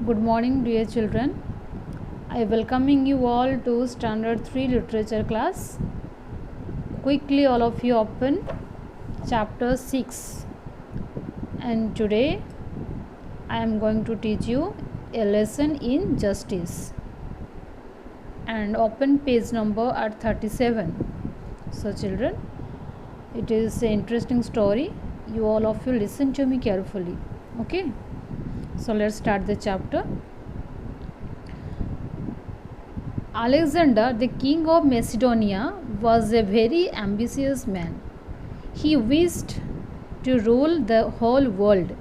Good morning, dear children. I welcoming you all to Standard 3 Literature class. Quickly, all of you open chapter 6. And today, I am going to teach you a lesson in justice. And open page number at 37. So, children, it is an interesting story. You all of you listen to me carefully. Okay? So, let's start the chapter. Alexander, the king of Macedonia, was a very ambitious man. He wished to rule the whole world.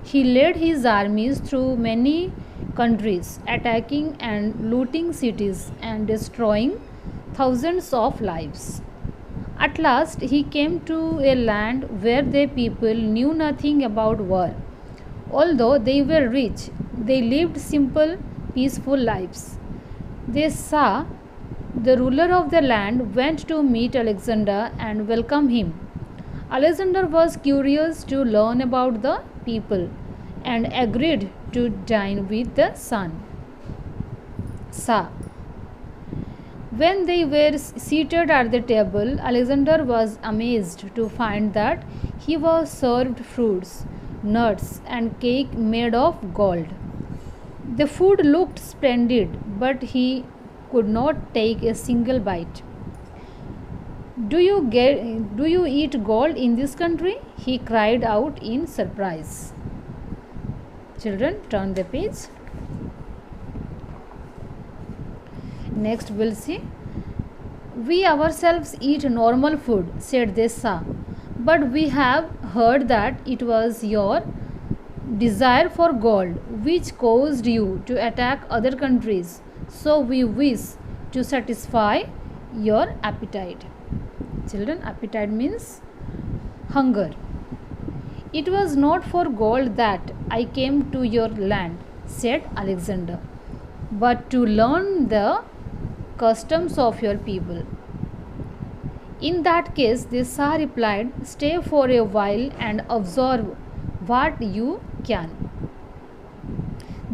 He led his armies through many countries, attacking and looting cities and destroying thousands of lives. At last, he came to a land where the people knew nothing about war. Although they were rich, they lived simple, peaceful lives. They saw the ruler of the land went to meet Alexander and welcome him. Alexander was curious to learn about the people and agreed to dine with the son. When they were seated at the table, Alexander was amazed to find that he was served fruits, nuts, and cake made of gold. The food looked splendid, but he could not take a single bite. Do you eat gold in this country? He cried out in surprise. Children, turn the page. Next we'll see. We ourselves eat normal food, said the Shah, but we have heard that it was your desire for gold which caused you to attack other countries, so we wish to satisfy your appetite. Children, appetite means hunger. It was not for gold that I came to your land, said Alexander, but to learn the customs of your people. In that case, the Shah replied, stay for a while and observe what you can.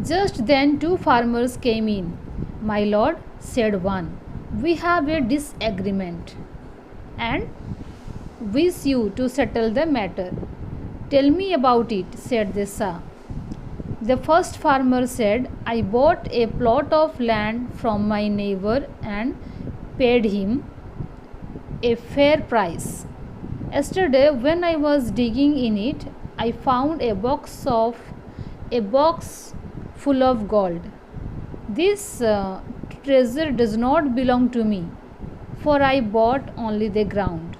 Just then two farmers came in. My lord, said one, we have a disagreement and wish you to settle the matter. Tell me about it, said the Shah. The first farmer said, I bought a plot of land from my neighbor and paid him a fair price. Yesterday, when I was digging in it, I found a box full of gold. This treasure does not belong to me, for I bought only the ground.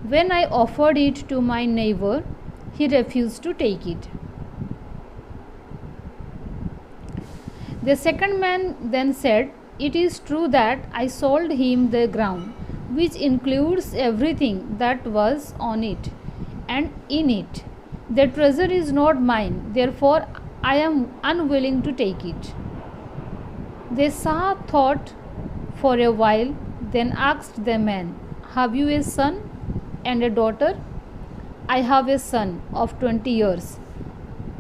When I offered it to my neighbor, he refused to take it. The second man then said, it is true that I sold him the ground, which includes everything that was on it and in it. The treasure is not mine, therefore I am unwilling to take it. The Shah thought for a while, then asked the man, have you a son and a daughter? I have a son of 20 years,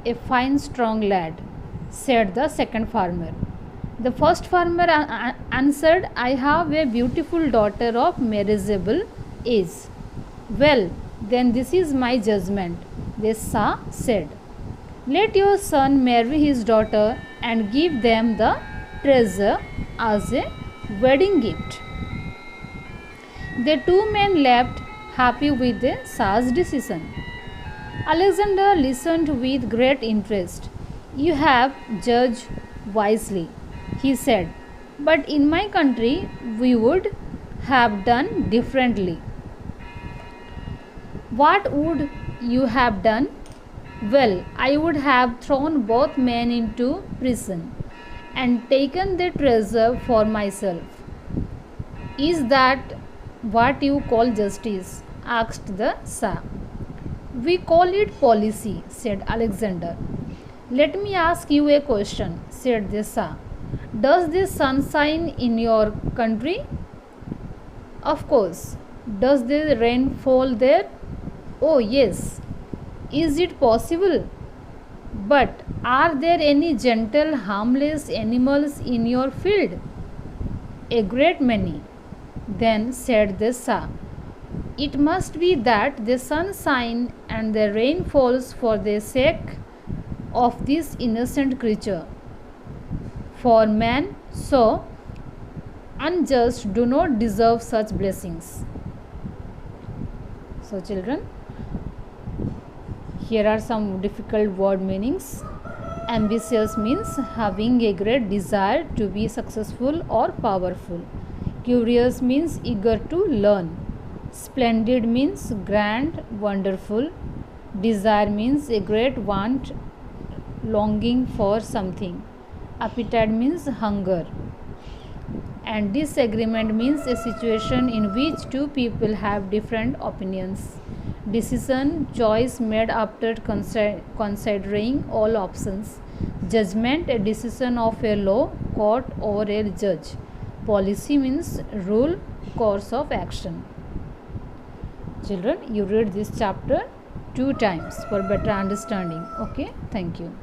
a fine strong lad, said the second farmer. The first farmer answered, I have a beautiful daughter of marriageable age. Well, then this is my judgment, the Shah said. Let your son marry his daughter and give them the treasure as a wedding gift. The two men left happy with the Shah's decision. Alexander listened with great interest. You have judged wisely, he said, but in my country we would have done differently. What would you have done? Well, I would have thrown both men into prison and taken the treasure for myself. Is that what you call justice? Asked the Shah. We call it policy, said Alexander. Let me ask you a question, said the Shah. Does the sun shine in your country? Of course. Does the rain fall there? Oh, yes. Is it possible But are there any gentle, harmless animals in your field? A great many. Then said the Shah, it must be that the sun shines and the rain falls for the sake of this innocent creature. For man so unjust do not deserve such blessings. So children, here are some difficult word meanings. Ambitious means having a great desire to be successful or powerful. Curious means eager to learn. Splendid means grand, wonderful. Desire means a great want, longing for something. Appetite means hunger. And disagreement means a situation in which two people have different opinions. Decision, choice made after considering all options. Judgment, a decision of a law, court, or a judge. Policy means rule, course of action. Children, you read this chapter 2 times for better understanding. Okay, thank you.